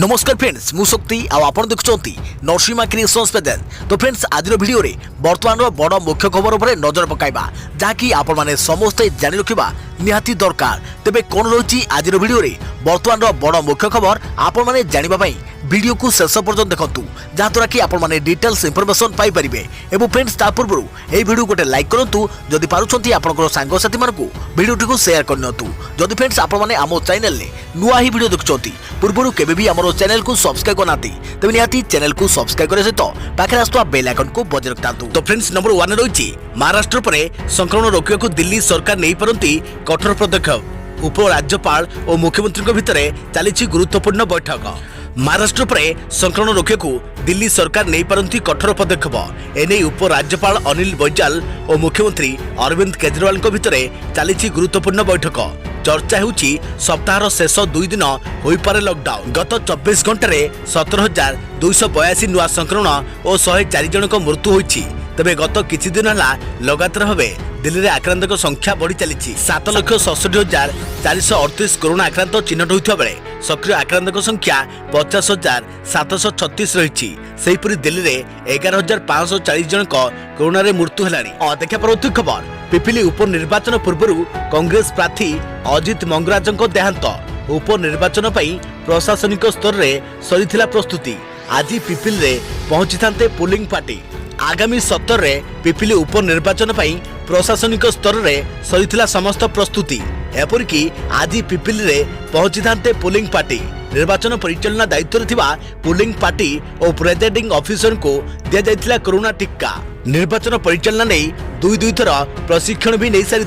नमस्कार फ्रेंड्स मु शक्ति आपण देखुंती नरसिंहा क्रिएशंस पेजेंट। तो फ्रेंड्स आज वीडियो रे वर्तमान बड़ मुख्य खबर उपर नजर पकाइबा जहाँकि आपण माने समस्ते जानि रखिबा निहाती दरकार। तेबे कोन रही आज वीडियो रे वर्तमान बड़ मुख्य खबर आपण माने जानिबा पई वीडियो को शेष पर्यंत देखंतु जहाँद्वारा कि आपण माने डिटेल्स इंफॉर्मेशन पाई परिबे। एवं फ्रेंड्स ता पूर्व ए वीडियो गोटे लाइक करंतु जदि पारुछंती आपनकर सांग साथी मानकु वीडियो को शेयर करनतु। जदि फ्रेंड्स आपण माने आमो चैनल ले नुआ ही वीडियो देखुछंती पूर्व केबे भी हमरो चैनल को सब्सक्राइब करनाती तबे निहाती चैनल को सब्सक्राइब करे सहित पाखे आस्तुवा बेल आइकन को बजाय रखतांतु। तो फ्रेंड्स नंबर 1 रही महाराष्ट्र पर संक्रमण रोकने दिल्ली सरकार नहीं पारती कठोर पदक्षेप। उपराज्यपाल और मुख्यमंत्री भितर चली गुरुत्वपूर्ण बैठक। महाराष्ट्र पर संक्रमण रोकने दिल्ली सरकार नहीं पारती कठोर पदक्षेप। एने उपराज्यपाल अनिल बैजल और मुख्यमंत्री अरविंद केजरीवाल भितर चली गुरुत्वपूर्ण बैठक। चर्चा होची सप्ताहर शेष 2 दिन हो पारे लॉकडाउन। गत 24 घंटे 17,282 नुआ संक्रमण और 104 जन मृत्यु होईची। तबे गत किछि दिन हला लगातार भावे दिल्ली रे आक्रांतक संख्या बढ़ी चली। 7,67,438 कोरोना आक्रांत चिन्हट होइथिबा बेले सक्रिय आक्रांतक संख्या 50,736 रही। सेहीपरि दिल्ली रे 11,540 जन कोरोना रे मृत्यु हेलानी। देखा परवर्ती खबर पिपिली उपनिर्वाचन पूर्व कांग्रेस प्रार्थी अजित मंगराजंको देहांत। उपनिर्वाचन पई प्रशासनिक स्तर रे सरीथिला प्रस्तुति। आज पिपिली रे पहुंची थांते पोलिंग पार्टी। आगामी 17 रे पिपिली उपनिर्वाचन पई प्रशासनिक स्तर रे सरीथिला समस्त प्रस्तुति। एपरिकी आज पिपिली रे पहुंची थांते पोलिंग पार्टी। निर्वाचन परिचालना दायित्व थिबा पोलिंग पार्टी और प्रेजाइडिंग ऑफिसर को दिया जायतिला कोरोना टीका। निर्वाचन परिचालना नहीं दुई थर प्रशिक्षण भी नहीं सारी।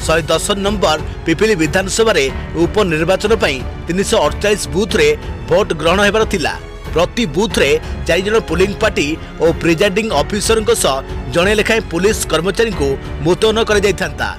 110 नंबर पिपिली विधानसभा रे उपनिर्वाचन पई 348 बूथ रे भोट ग्रहण हेबार थिला। प्रति बूथ रे 4 जन पोलिंग पार्टी और प्रिजाइडिंग ऑफिसर जड़े लेखाएं पुलिस कर्मचारी को मुतयन कर जाइथांता।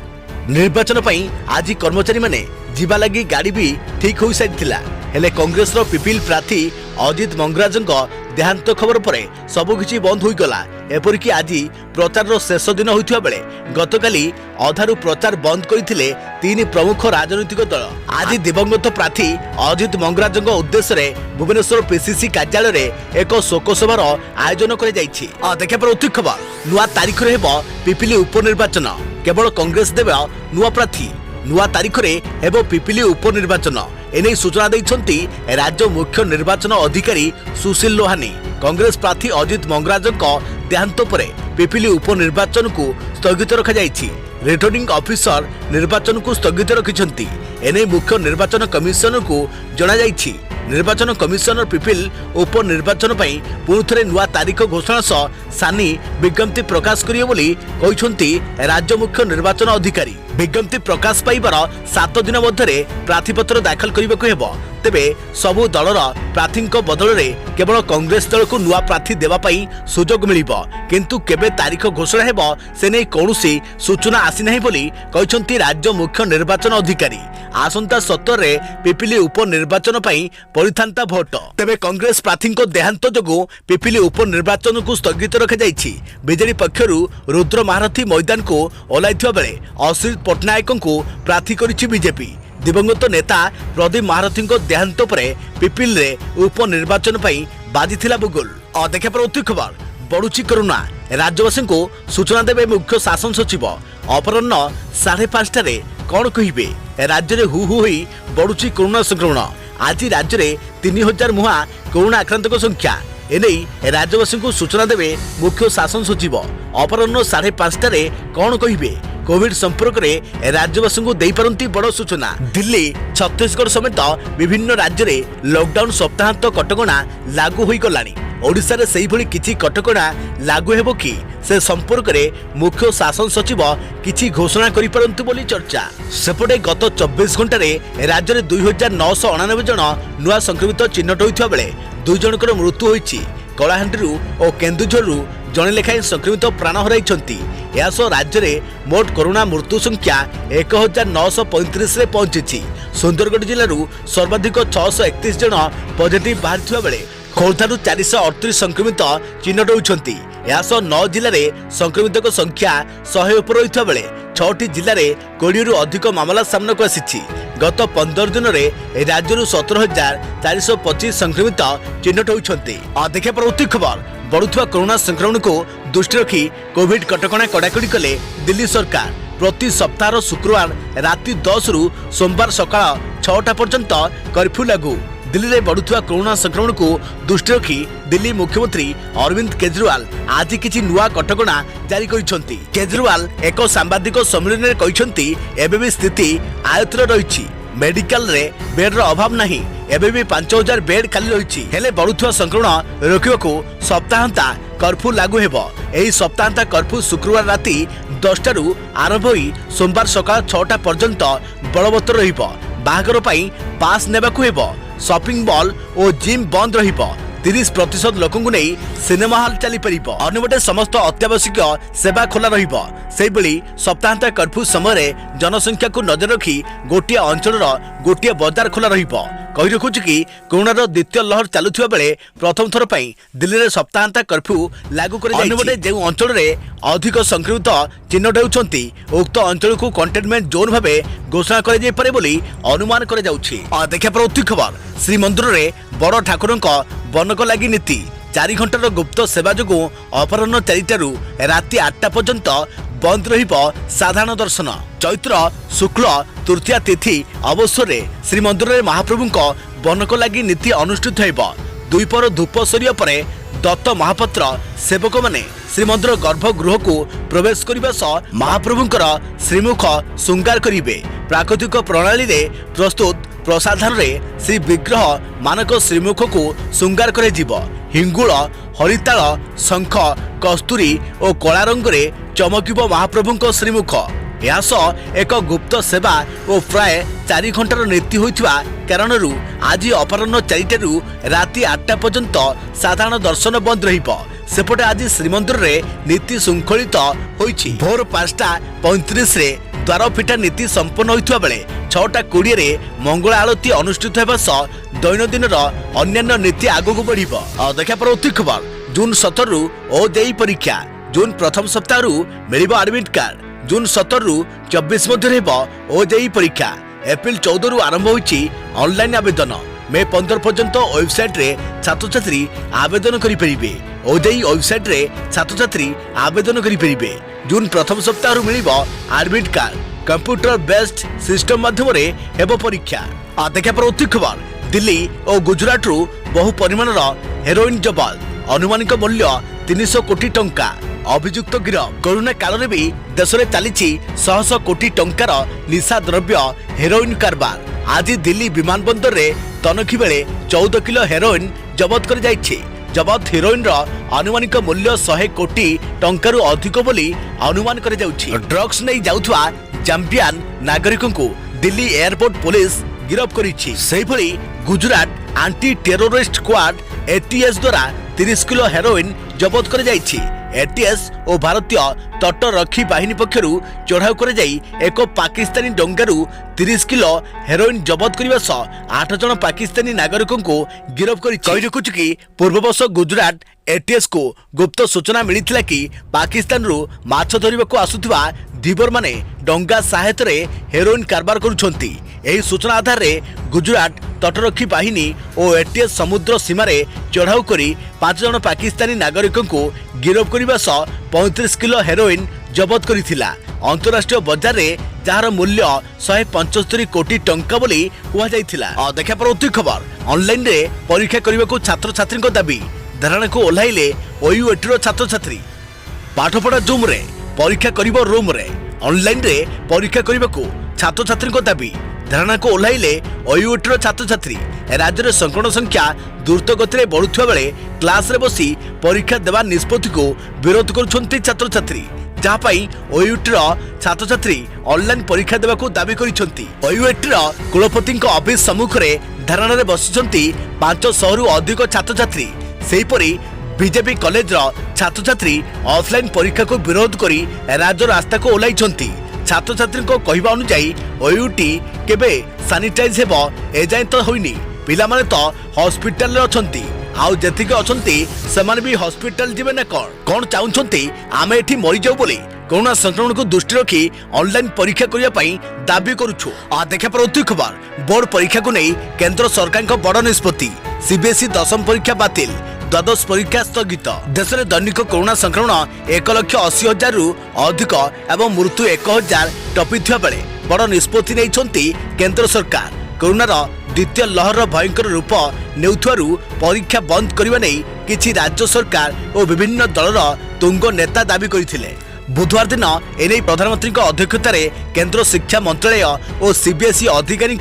निर्वाचन पई आज कर्मचारी माने जीवा लगी गाड़ी भी ठीक हो सारी। हेले कांग्रेस रो पिपिल प्रार्थी अजित मंगराजंको देहांत खबर पर सबकिछि बंद हो गला। एपरिकी आज प्रचार शेष दिन होइथिबा बेले गतकाली अधारू प्रचार बंद करथिले 3 प्रमुख राजनीतिक दल। आज दिवंगत प्रार्थी अजित मंगराजंको उद्देश्य रे भुवनेश्वर पीसीसी कार्यालय रे एक शोकसभार आयोजन कर जाइछि। देखा पर उठी खबर नुआ तारीख रे हेबो पिपिली उपनिर्वाचन। केवल कांग्रेस देबे नुआ प्रार्थी। नुआ तारीख रे हेबो पिपिली उपनिर्वाचन। एने सूचना दैछंती राज्य मुख्य निर्वाचन अधिकारी सुशील लोहानी। कांग्रेस प्रार्थी अजित मंगराजंको देहांत पर पिपिली उपनिर्वाचन को स्थगित रखा जाइछि। रिटर्निंग ऑफिसर निर्वाचन को स्थगित रखिछंती। एने मुख्य निर्वाचन कमिशनर को जणा जाइछि। निर्वाचन कमिशनर पिपिल उपनिर्वाचन पई पुणी थरे नुआ तारीख घोषणा सह सानी विज्ञप्ति प्रकाश करियो बोली कहिछंती राज्य मुख्य निर्वाचन अधिकारी। विज्ञप्ति प्रकाश पाइबार 7 दिन मध्य प्रार्थीपत्र दाखल करने हेबो। तेबे सबु दलर प्रार्थी बदल रे केवल कांग्रेस दल को नुआ प्रार्थी देवा पई सुजोग मिलिबो। किंतु केबे तारीख घोषणा हेबो से नै कोनोसी सूचना आसी नाही बोली कहिसंती राज्य मुख्य निर्वाचन अधिकारी। आसंता 17 रे पिपिली उपनिर्वाचन पई परिथांता भोट। तेबे कांग्रेस प्रार्थी देहांत जोगु पिपिली उपनिर्वाचन को स्थगित रखा जाइछि। बीजेडी पक्षरु रुद्र महारथी मैदान को ओलाइथिबा बेले अश्रित पटनायक को प्रार्थी करिछि बीजेपी। दिवंगत नेता प्रदीप महारथी देहांत पर पिपिल रे उपनिर्वाचन पई बाजिथिला बुगुल। देखा पर उठी खबर बढ़ुची कोरोना। राज्यवासी को सूचना देवे मुख्य शासन सचिव। अपराह्न 5:30 रे कौन कहिबे राज्य रे हु हु होई बढ़ुची कोरोना संक्रमण। आज राज्य रे 3000 मुहा कोरोना आक्रांतक संख्या। एने राज्यवासी को सूचना देवे मुख्य शासन सचिव। अपराह्न 5:30 रे कौन कहिबे कोविड संपर्क में राज्यवासी को दे पारंती बड़ सूचना। दिल्ली छत्तीसगढ़ समेत विभिन्न राज्य में लॉकडाउन सप्ताहांत कटकणा लागू हो गलानी। ओडिशा रे सेही भली किछि कटकणा लागू हेबो कि से संपर्क में मुख्य शासन सचिव किछि घोषणा करि पारंतु बोली चर्चा। सेपटे गत 24 घंटे राज्य में 2,999 जन नुआ संक्रमित चिन्हट होइथिबा बेले 2 जनकर मृत्यु होइछि। कलाहांडीरू और केन्दुझररू जणे लेखाएं संक्रमित प्राण हराइछंती। यासो राज्य में मोट कोरोना मृत्यु संख्या 1935 रे पहुंची। सुंदरगढ़ जिलू सर्वाधिक 631 जन पॉजिटिव बाहर बेले खोर्धारू 438 संक्रमित चिन्हट होइछंती। यासह 9 जिले में संक्रमितों संख्या 100 उपर होता बेले 6टी जिले में 20 रु अधिक मामला सामना को आसी। गत 15 दिन में राज्य 17,425 संक्रमित चिन्हट होती। देखा परवर्ती खबर बढ़ुवा कोरोना संक्रमण को दृष्टि रखी कोविड कटकणा कड़ाकड़ी कले दिल्ली सरकार। प्रति सप्ताह शुक्रवार राति 10 रु सोमवार सकाळ 6टा पर्यंत कर्फ्यू लागू। दिल्ली में बढ़ुवा कोरोना संक्रमण को दृष्टि रखी दिल्ली मुख्यमंत्री अरविंद केजरीवाल आज किसी नुआ कटकणा जारी करिसेंती। केजरीवाल एक सांबादिक सम्मेलन में कहते एबे भी स्थिति आयत्तर रही। मेडिकल रे बेड रो अभाव नहीं, एबे भी 5000 बेड खाली रही। हेले बढ़ुवा संक्रमण रोकवाकू सप्ताहांता कर्फ्यू लागू हेबो। एही सप्ताहांता कर्फ्यू शुक्रवार राति 10टा रु आरंभ होई सोमवार सकाळ 6टा पर्यंत बलवत्तर रहिबो। बाहागर पई पास नेबाकू हेबो। शॉपिंग मॉल और जिम बंद रहिबो। 30% लोकंकु नहीं सिनेमा हॉल चली परिबो। अन्यबटे समस्त अत्यावश्यक सेवा खोला रहिबो। सेहि बेली सप्ताहांत कर्फ्यू समय जनसंख्या को नजर रखी गोटिए अंचल गोटिए बाजार खोला रहिबो। कही रखुछु कि कोरोना द्वितीय लहर चलुथिबा बेले प्रथम थर पई दिल्ली रे सप्ताहांत कर्फ्यू लागू कर जाय। अन्यबटे जे अंचल रे अधिक संक्रमित चिन्हट होउछंती उक्त अंचल को कंटेनमेंट जोन भाबे घोषणा कर जाय पारे बोली अनुमान कर जाउछि। देखा परवर्ती खबर श्रीमंदिर रे बड़ ठाकुरंक बनक लगी नीति 4 घंटार गुप्त सेवा जो अपराह्न 4टारू राति 8टा पर्यंत बंद रहिबो साधारण दर्शन। चैत्र शुक्ल तृतीया तिथि अवसर में श्रीमंदिर में महाप्रभुंक बनक लगी नीति अनुष्ठित होइबो। द्विपर धूप सरिया परे दत्त महापात्र सेवक माने श्रीमंदिर गर्भगृह को प्रवेश करने सह महाप्रभुंकर श्रीमुख श्रृंगार करिवे। प्राकृतिक प्रणाली रे प्रस्तुत प्रसाधन रे श्री विग्रह मानक श्रीमुख को श्रृंगार करे जीव। हिंगुल हरिताल शंख कस्तूरी और कला रंग रे चमकिब महाप्रभुंक श्रीमुख। यासह एक गुप्त सेवा और प्राय 4 घंटार नीति होइथिबा कारणरू आज अपराह्न 4टारू राति 8टा पर्यंत साधारण दर्शन बंद रहिबो। सेपटे आज श्रीमंदिर रे नीति शृंखलित होइछि। भोर 5:35 रे द्वार फिटा नीति संपन्न होइथिबा बेले 6:20 रे मंगल आरती अनुष्ठित हेबा सह दैनंदिन अन्यान्य नीति आगु बढ़िबो। देखा परवर्ती खबर जून 17 रु ओजेई परीक्षा। जून प्रथम सप्ताह रु मिलिबो एडमिट कार्ड। जून 17 रु 24 मध्य हेबो ओजेई परीक्षा। एप्रिल 14 रु आरंभ होइछि ऑनलाइन आवेदन। मे 15 पर्यंत वेबसाइट रे छात्र छात्री आवेदन करि परिबे। ओजेई वेबसाइट रे छात्र छात्री आवेदन करि परिबे। जून प्रथम सप्ताह रु मिलिबो admit card. Computer based system माध्यम रे हेबो परीक्षा। देखा परवर्ती खबर दिल्ली और गुजरात रु बहु परिमाणर हेरोइन जब्त। अनुमानिक मूल्य 300 कोटी टंका। अभियुक्त गिरफ। कोरोना काल रे भी देश में चली 100 कोटी टंकार निशा द्रव्य हेरोइन कारबार। आज दिल्ली विमानबंदर रे तनखी बेले 14 किलो हेरोइन जबत कर जाइछि। जबत हेरोइन रो अनुमानिक मूल्य 100 कोटी टंकारु अधिक बोली अनुमान कर जाउछि। ड्रग्स नहीं जाउथवा जाम्बियान नागरिकों को दिल्ली एयरपोर्ट पुलिस गिरफ करिछि। सेहि भली Gujarat anti terrorist squad ATS द्वारा 30 किलो हेरोइन जबत कर जाइछि। एटीएस और भारतीय तटरक्षी बाहिनी पक्षरु चढ़ाऊ कर जाई एक पाकिस्तानी डंगारू 30 किलो हेरोइन जबत करने सह 8 जन पाकिस्तानी नागरिकों को गिरफ कर पूर्ववर्ष गुजरात एटीएस को गुप्त सूचना मिली कि पाकिस्तान रु माछ धरने आसुवा धीवर माने डंगा सहायता रे हेरोइन कारबार करुछंती। एही सूचना आधार रे गुजरात तटरक्षी बाहिनी और एटीएस समुद्र सीमार चढ़ाऊ करी 5 जन पाकिस्तानी नागरिकों को गिरफ करने सह 35 किलो हेरोइन जबत करिथिला। अंतरराष्ट्रीय बाजार रे जार मूल्य 175 कोटी टंका बोली कहुला। देखा परवर्ती खबर ऑनलाइन रे परीक्षा करने को छात्र छात्री दाबी। धारणा को ओह्लाइले ओयूएटी छात्र छात्री। पाठपढ़ा जूम रे परीक्षा करिबो रूम रे। ऑनलाइन रे परीक्षा करने को छात्र छात्री दाबी। धारणा को ओह्लाइले ओयूएटी छात्र छात्री। राज्य में संक्रमण संख्या द्रुत गति बढ़ुवा बेले क्लास रे बसी परीक्षा देवा निष्पत्ति को विरोध करुछंती छात्र छात्री। जहाँपाई ओयूएटी छात्र छात्री ऑनलाइन परीक्षा देवा दाबी करिछंती। ओयूएटी कुलपति ऑफिस सम्मुख में धारणा रे बसिछंती 500 रु अधिक छात्र छात्री। सेहीपरि बीजेपी कॉलेज छात्र छात्री ऑफलाइन परीक्षा को विरोध करी राज्य रास्ता को ओह्लाइछंती। छात्र छात्री को कहवा अनुसार ओयूटी केबे सानिटाइज हेबो एजाए तो होइनी। पिला माने तो हॉस्पिटल रे अछंती। आउ जेतिके अछंती समान भी हॉस्पिटल जिबे ना कोन चाहुंछंती आमे एठी मरि जाऊ बोली कोरोना संक्रमण को दृष्टि रखी ऑनलाइन परीक्षा करिया पई दाबी करूछु। आ देखा पर खबर बोर्ड परीक्षा को नहीं केंद्र सरकार को बड़ निष्पत्ति सीबीएसई दशम परीक्षा बातिल द्वादश परीक्षा स्थगित। देश में दैनिक कोरोना संक्रमण 1,80,000 रु अधिक एवं मृत्यु 1,000 टपी बेले बड़ निष्पत्ति नहीं केंद्र सरकार। कोरोनार द्वितीय लहर भयंकर रूप नेउथुवारु परीक्षा बंद करने नहीं किछि राज्य सरकार और विभिन्न दलर तुंग नेता दाबी करथिले। बुधवार दिन एने प्रधानमंत्री अध्यक्षतार केंद्र शिक्षा मंत्रालय और सीबीएसई अधिकारी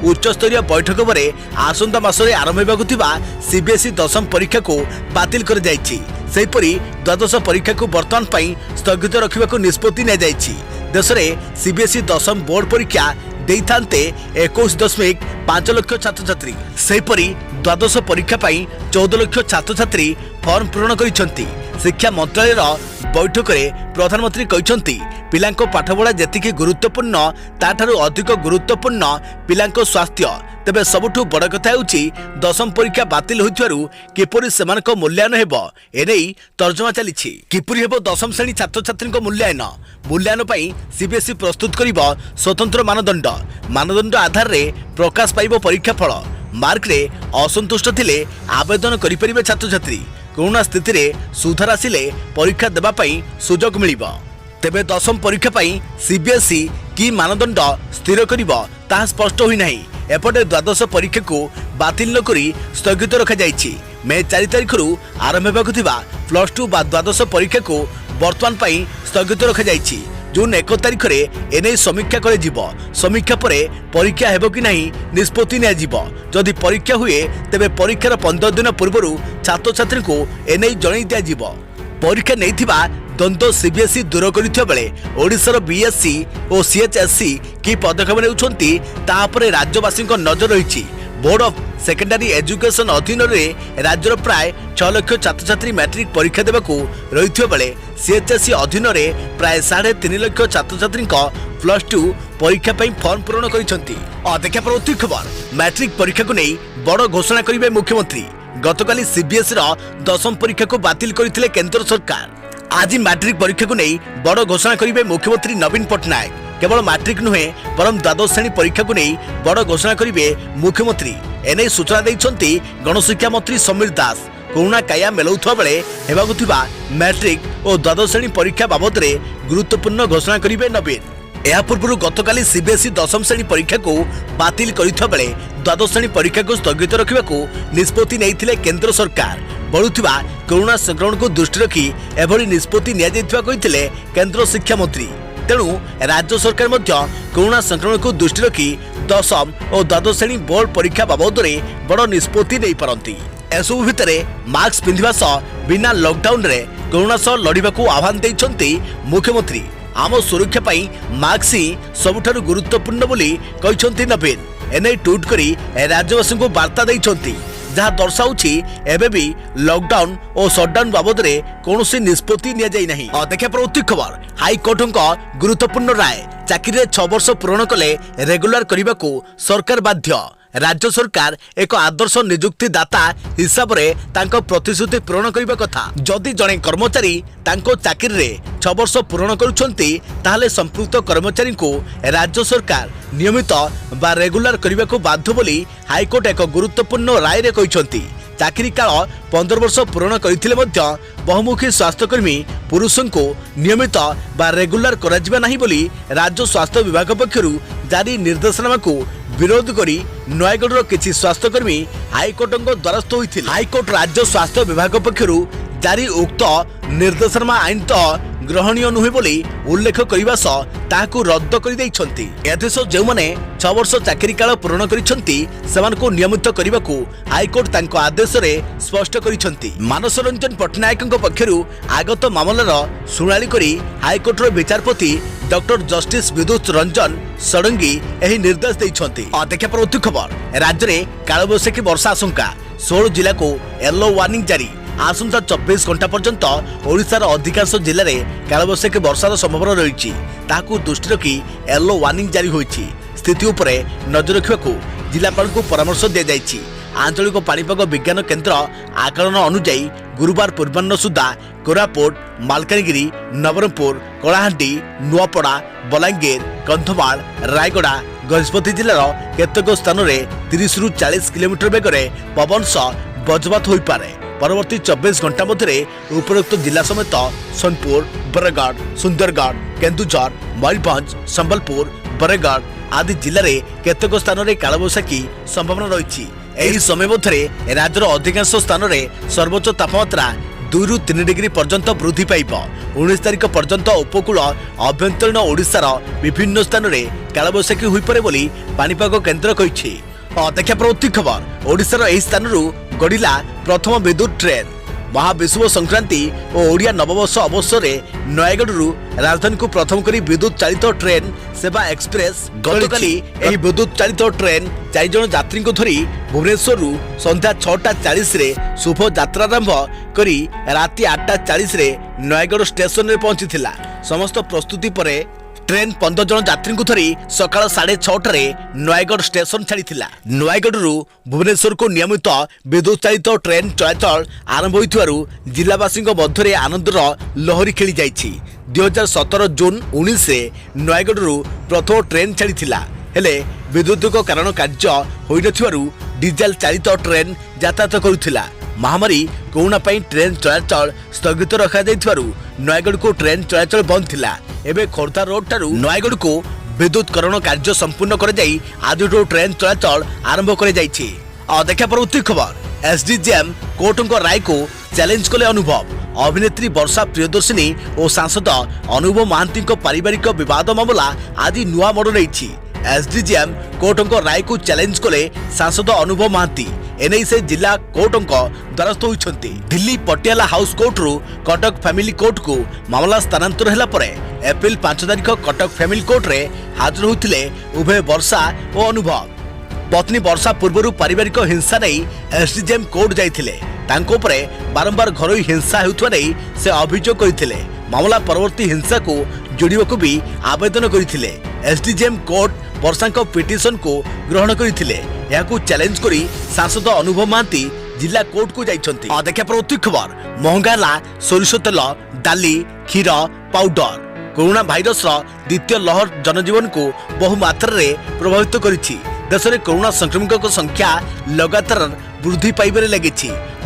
उच्चस्तरीय बैठक पर आसंता मासरे आरंभ होगा सीबीएसई दशम परीक्षा को बातिल कर जायछि। सेहिपरि द्वादश परीक्षा को वर्तमान पई स्थगित रखिबाकू निष्पत्ति ने जायछि। देश में सीबीएसई दशम बोर्ड परीक्षा देइथान्ते 21.5 लाख छात्र छात्री। सेहिपरि द्वादश परीक्षा पई 14 लाख छात्र छात्री फॉर्म पूरण करिसेंति। शिक्षा मंत्रालय बैठक में प्रधानमंत्री कहते पिलांको पाठपढ़ा जेतिकी गुरुत्वपूर्ण ताठारु अधिक गुरुत्वपूर्ण पिलांको स्वास्थ्य। तेबे सबुठु बड़ कथा हेउछि दशम परीक्षा बातिल होइथारु किपरि सेमानक मूल्यांकन हेबो एनै तर्जमा चलिछि। किपरि हेबो दशम श्रेणी छात्र छात्रीक मूल्यांकन पई सीबीएसई प्रस्तुत करिबो स्वतंत्र मानदंड आधार रे प्रकाश पाइबो परीक्षा फल। मार्क रे असंतुष्ट थिले आवेदन करि परिबे छात्र छात्री। कोरोना स्थिति रे सुधार आसिले परीक्षा देबा पई सुजोग मिलिबो। तेबे दशम परीक्षा पई सीबीएसई की मानदंड स्थिर करिबो ताहा स्पष्ट होई नाही। एपटे द्वादश परीक्षा को बातिल न करी स्थगित रखा जायछि। मे 4 तारिख रु आरंभ हेबाकु थिबा +2 बा द्वादश परीक्षा को वर्तमान पई स्थगित रखा जायछि। जून 1 तारिख रे एने समीक्षा करे जीवो। समीक्षा परे परीक्षा हेबो कि नाही निष्पत्ति ने जीवो। जदि परीक्षा हुए तेबे परीक्षार 15 दिन पूर्व छात्र छात्री को एने जणाई दिया जीवो। परीक्षा नैथिबा द्वंद्व सीबीएसई दूर करिथिबा बेले ओडिशार बीएससी और सीएचएससी की पदक्षेप नेउछंती ता परे राज्यवासी नजर रही। बोर्ड ऑफ सेकेंडरी एजुकेशन अधीन रे राज्यर प्राय 6 लाख छात्र छात्री मैट्रिक परीक्षा देबाकू रहिथिबा बेले सीएचएससी अधीन रे प्राय 3.5 लाख छात्र छात्री +2 परीक्षा पई फॉर्म पूरण करिसंती। देखा पर खबर मैट्रिक परीक्षा को नहीं बड़ घोषणा करिवे मुख्यमंत्री। गतकाली सीबीएसई दशम परीक्षा को बातिल करथिले केंद्र सरकार। आज मैट्रिक परीक्षा को नहीं बड़ घोषणा करिवे मुख्यमंत्री नवीन पटनायक। केवल मैट्रिक नुहे बरम द्वादश श्रेणी परीक्षा को नहीं बड़ घोषणा करिवे मुख्यमंत्री। एने सूचना दैछंती गणशिक्षा मंत्री समीर दास। कोरोना काया मेलौथुवा बेले हेबाकु थिबा मैट्रिक और द्वादश श्रेणी परीक्षा बाबद रे गुरुत्वपूर्ण घोषणा करिवे नवीन। या पूर्व गतकाली सीबीएसई दशम श्रेणी परीक्षा को बातिल करिथिबा बेले द्वादश श्रेणी परीक्षा को स्थगित रखिबाकू निष्पत्ति नैथिले केंद्र सरकार। बढ़ुथिबा कोरोना संक्रमण को दृष्टि रखी एभली निष्पत्ति निया जायथिबा कहिथिले केंद्र शिक्षा मंत्री। तेणु राज्य सरकार मध्य कोरोना संक्रमण को दृष्टि रखी दशम और द्वादश श्रेणी बोर्ड परीक्षा बाबद में बड़ निष्पत्ति नहीं पारती। एसबू भितर मास्क पिंधिबा सह बिना लॉकडाउन रे कोरोना सह लड़िबाकू आह्वान देइछंती मुख्यमंत्री। आम सुरक्षा पाई मास्क ही सबुठारु गुरुत्वपूर्ण बोली कहिछंती नवीन। एने ट्वीट करी राज्यवासी को वार्ता देइछंती जहाँ दर्शाउछि एबे भी लॉकडाउन और शटडाउन बाबद रे कोनोसी निष्पत्ति निया जाई नाही। देखा पर खबर हाईकोर्ट गुरुत्वपूर्ण राय चाकरी 6 वर्ष पूर्ण कले रेगुलर करने को सरकार बाध्य। राज्य सरकार एक आदर्श नियुक्ति दाता हिसाब रे तांको प्रतिश्रुति पूरण करने कथा। जदि जड़े कर्मचारी तांको चाकरी रे 6 वर्ष पूर्ण करुछंती ताहले संपृक्त कर्मचारी को राज्य सरकार नियमित बा रेगुलर करने को बाध्य बोली हाईकोर्ट एक गुरुत्वपूर्ण राय रे कहिसंती। चाकरी काल 15 वर्ष पूर्ण करथिले मध्य बहुमुखी स्वास्थ्यकर्मी पुरुषों को नियमित बा रेगुलर कराजिबा नाही बोली राज्य स्वास्थ्य विभाग पक्षरु जारी निर्देशनामा को विरोध करी नयगढ़ किछि स्वास्थ्यकर्मी हाईकोर्ट द्वारस्थ होइथिले। हाईकोर्ट राज्य स्वास्थ्य विभाग पक्षरु जारी उक्त निर्देशनामा आईन तो ग्रहणीय नुहे बोली उल्लेख करने सह ताकू रद्द कर देइछंती। एदेश जो माने 6 वर्ष चाकरी काल पूर्ण करिछंती सेमानकु नियमित करने को हाईकोर्ट तांको आदेश रे स्पष्ट करिछंती। मानस रंजन पटनायक पक्षरु आगत मामलार शुणाणी करी हाईकोर्ट विचारपति डॉक्टर जस्टिस विद्युत रंजन षडंगी एही निर्देश देइछंती। देखा पर खबर राज्य में कालबैशाखी वर्षा आशंका 16 जिला को येलो वार्निंग जारी। आसंता 24 घंटा पर्यंत ओडिशार अधिकांश जिले में कालबैशाखी वर्षार संभावना रही ताकू दृष्टि रखी येलो वार्निंग जारी होइछि। स्थिति उपरे नजर रखिबाकू जिलापाल को परामर्श दिया जाइछि। आंचलिक पाणीपाग विज्ञान केन्द्र आकलन अनुଯାयୀ गुरुवार पूर्वाह्न सुधा कोरापुट मालकानगिरी नवरंगपुर कलाहांडी नुआपड़ा बलांगीर कंधमाल रायगड़ा गजपति जिलार केतेक स्थान में 30 ରୁ 40 किलोमीटर बेगर पवन सह वज्रपात हो पारे। परवर्ती 24 घंटा मध्य उपरोक्त जिला समेत सोनपुर बरगढ़ सुंदरगढ़ केन्दुझर मयूरभंज संबलपुर बरगढ़ आदि जिले में केतेक स्थान में कालबैशाखी संभावना रही। एही समय मध्य राज्यर अधिकांश स्थान में सर्वोच्च तापमात्रा 2 ରୁ 3 डिग्री पर्यंत वृद्धि पाइब। 19 तारिख पर्यंत उपकूल अभ्यंतरीण ओडिशार विभिन्न स्थान में कालबैशाखी हो पारे बोली पाणीपाग केन्द्र कहिछि। अपेक्षा परवर्ती खबर ओडिशार एही स्थानरू गड़िला प्रथम विद्युत ट्रेन। महाविषुव संक्रांति और ओडिया नववर्ष अवसर में नयगढ़ राजधानी को प्रथम करी विद्युत चालित ट्रेन सेवा एक्सप्रेस गतकाली एही विद्युत चालित ट्रेन 4 जन यात्री को धरी भुवनेश्वर संध्या 6:40 रे शुभ यात्रारंभ करी राति 8:40 रे नयगढ़ स्टेशन में पहुंची। समस्त प्रस्तुति पर ट्रेन 15 जन यात्री को धरी सकाळ 6:30 नयगढ़ स्टेशन छाड़ी। नयगढ़ भुवनेश्वर को नियमित विद्युत चालित ट्रेन चलाचल आरंभ होइथिबारु जिलावासी मध्य आनंदर लहरी खेली जाइछि। 2017 जून 19 नयगढ़ प्रथम ट्रेन छाड़ी हेले विद्युतिक कारण कार्य होई नथिबारु डीजेल चालित ट्रेन यातायात करुथिला। महामारी कोरोना पई ट्रेन चलाचल स्थगित रखा जाइथिबारु नयगढ़ को ट्रेन चलाचल बंद थिला। एबे खोर्धा रोड ठारू नयगढ़ को विद्युतकरण कार्य संपूर्ण कर जाई आदिठो ट्रेन चलाचल आरंभ कर जाइछि। देखा परवर्ती खबर एसडीजेएम कोर्टଙ୍କ राय को चैलेंज कले अनुभव। अभिनेत्री वर्षा प्रियदर्शिनी और सांसद अनुभव महांती पारिवारिक विवाद मामला आदि नुआ मोड़ नहीं। एसडीजेएम कोर्टଙ୍କ राय को चैलेंज कले सांसद अनुभव महांती। एने से जिला कोर्टଙ୍କ द्वारस्थ होइछन्ति। दिल्ली पटियाला हाउस कोर्ट रु कटक फैमिली कोर्ट को मामला स्थानांतर हैला परे एप्रिल 5 तारिख कटक फैमिली कोर्ट रे हाजिर होइथिले उभय वर्षा और अनुभव। पत्नी वर्षा पूर्व पारिवारिक हिंसा नहीं एसडीजेएम कोर्ट जाइथिले। तांको उपरे बारंबार घरोई हिंसा हेउथवा नहीं से अभियोग करथिले। मामला परवर्ती हिंसा को जोड़िବାକୁ भी आवेदन करथिले। एसडीजेएम कोर्ट वर्षा पिटिशन को ग्रहण करथिले। याकू चैलेंज करी सांसद अनुभव महांती जिला कोर्ट को जाइछन्ति। देखा परवर्ती खबर महंगाला सोरिष तेल डाली क्षीर पाउडर। कोरोना भाइरस द्वितीय लहर जनजीवन को बहु मात्रा रे प्रभावित करिछि। देश में कोरोना संक्रमितों संख्या लगातार वृद्धि पाइबारे लगी।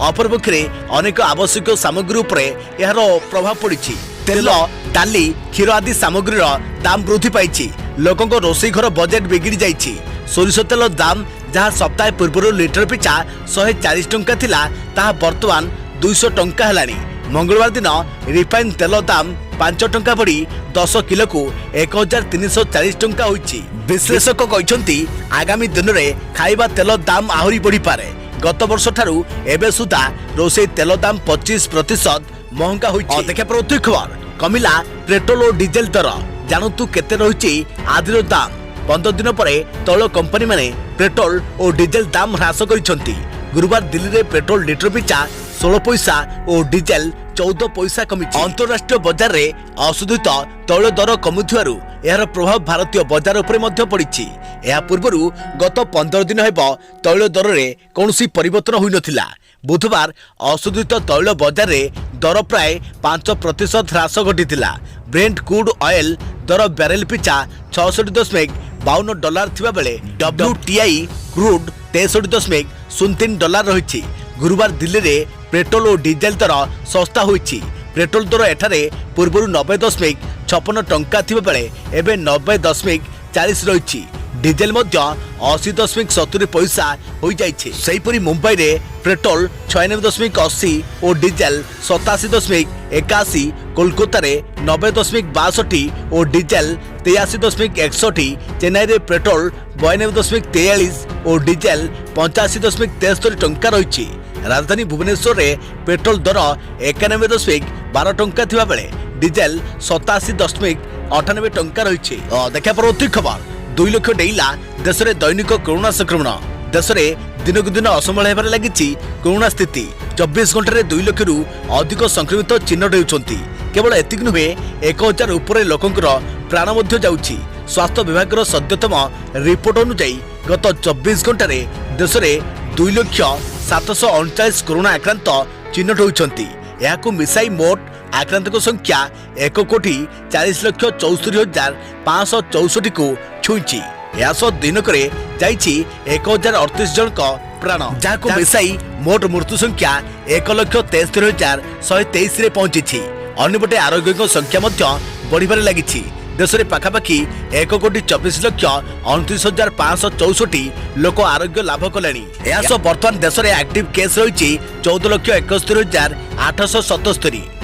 अपरपक्षे अनेक आवश्यक सामग्री उपरे यार प्रभाव पड़ी। तेल डाली क्षीर आदि सामग्रीर दाम वृद्धि पाई। लोकों रोषई घर बजेट बिगिड़ी जाइछि। सोरिष तेल दाम जहाँ सप्ताह पूर्व लिटर पिछा 140 टंका थिला ताहा वर्तमान 200 टंका हेलानी। मंगलवार दिन रिफाइन तेल दाम 5 टंका बढ़ी 10 किलो को 1340 टंका होइछि। विश्लेषक कहते आगामी दिन में खाइबा तेल दाम आहरी बढ़ी पारे। गत वर्ष ठारू एबे सुधा रोषई तेल दाम 25% महंगा होइछि। देखा परवर्ती खबर कमिला पेट्रोल और डीजेल दर। जानतु केते रहिछि आदिर दाम। 15 दिन पर तैल कंपनी माने पेट्रोल और डीजेल दाम ह्रास करिसंती। गुरुवार दिल्ली रे पेट्रोल लिटर पिछा 16 पैसा और डीजेल 14 पैसा कमी। अंतरराष्ट्रीय बाजार रे अशोधित तैल दर कमुथिबारु यार प्रभाव भारतीय बाजार उपरे मध्य पड़िछि। या पूर्वरु गत 15 दिन हेब तैल दर रे कोनोसी परिवर्तन होई नथिला। बुधवार अशोधित तैल बाजार रे दर प्राय 5% ह्रास घटिथिला। ब्रेंट क्रूड ऑयल दर बैरेल पिछा 66.52 डॉलर थिबा बेले WTI क्रूड 63.03 डॉलर रहिछि। गुरुवार दिल्ली रे पेट्रोल और डीजेल दर सस्ता होइछि। पेट्रोल दर एठारे पूर्व 90.56 टंका थिबा बेले एबे 90.40 रहिछि। डीजेल मध्य 80.70 पैसा हो जाइछि। सेहीपरि मुंबई रे पेट्रोल 96.80 और डीजेल 87.81। कोलकाता रे 90.62 और डीजेल 83.61। चेन्नई रे पेट्रोल 92.43 और डीजेल 85.73 टंका रही। राजधानी भुवनेश्वर रे पेट्रोल दर 91.12 टंका थिबा बेले डीजेल 87.98 टंका रही। देखा परवर्ती खबर 2 लाख डेइला देश में दैनिक कोरोना संक्रमण। देश में दिनक दिन असमल होबार लगी कोरोना स्थिति। 24 घंटे 2 लाख रु अधिक संक्रमित चिन्हट होउछन्ति। केवल एतिक नुहे 1000 ऊपर लोकंकर प्राण मध्य जाउछि। स्वास्थ्य विभाग सद्यतम रिपोर्ट अनुसार गत 24 घंटे देश में 2,739,000 कोरोना आक्रांत चिन्हट होती। मिसाई मोट आक्रांत संख्या 1,40,64,564 को छुई। दिनक 1,038 जन प्राण जहाँ मिसाई मोट मृत्यु संख्या 1,73,123 पहुंची। अन्यपटे आरोग्य संख्या बढ़िबार लगी। देश में पाखापाखि 1,24,29,564 लोक आरोग्य लाभ कले। बर्तमान देश में एक्टिव केस रही 14,71,877।